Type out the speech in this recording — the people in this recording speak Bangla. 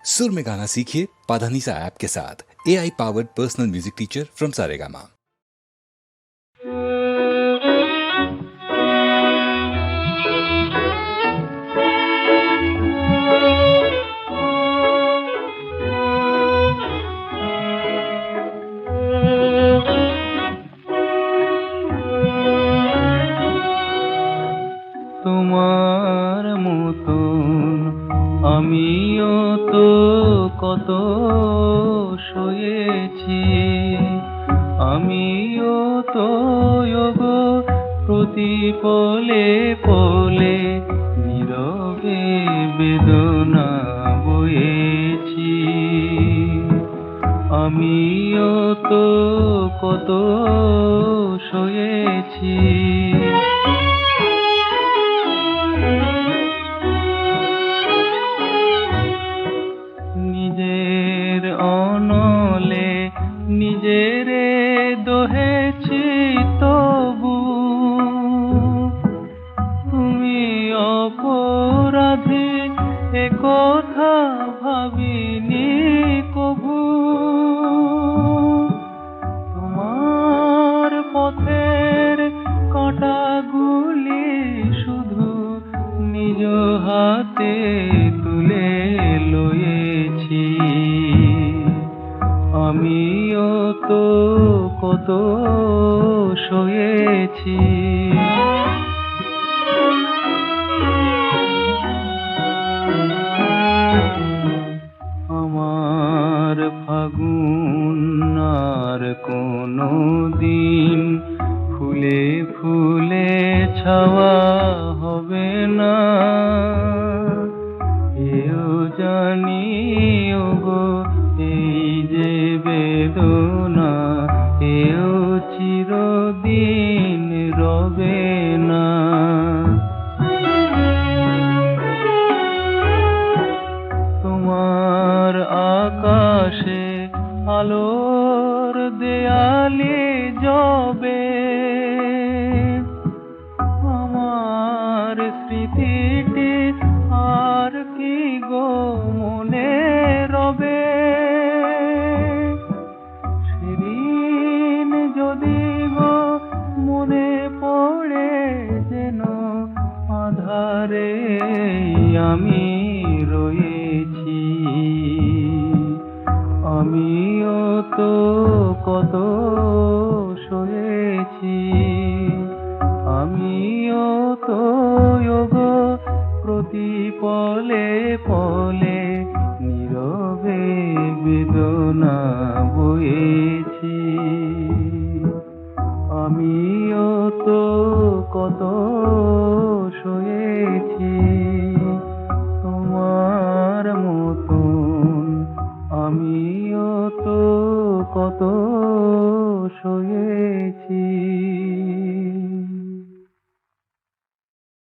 सुर में गाना सीखिए पाधानीसा ऐप के साथ। AI powered personal music teacher from Saregama. তোমার মতন আমিও তো কত সয়েছি, আমিও তো গো প্রতি পলে পলে নীরবে বেদনা বয়েছি। আমিও তো কত সয়েছি। নিজের অনলে নিজেরে দোহেছি তবু, তুমি অপরাধী এ কথা ভাবিনি কভু। তোমার পথের কাঁটাগুলি শুধু নিজ হাতে তুলে লয়েছি। আমিও তো কত সয়েছি। আমার ফাগুন আর কোনো দিন ফুলে ফুলে ছাওয়া হবে না, এও জানি ওগো এই যে বেদনা এও চিরদিন রবে না। তোমার আকাশে আলোর দেয়ালে যবে আমার স্মৃতিটি আর কি গো মনে রবে। সেদিন যদি গো মনে পড়ে যেন আধারে আমি রয়েছি। আমিও তো কত সয়েছি। আমিও তো গো প্রতি পলে পলে নীরবে বেদনা বয়েছি। আমিও তো কত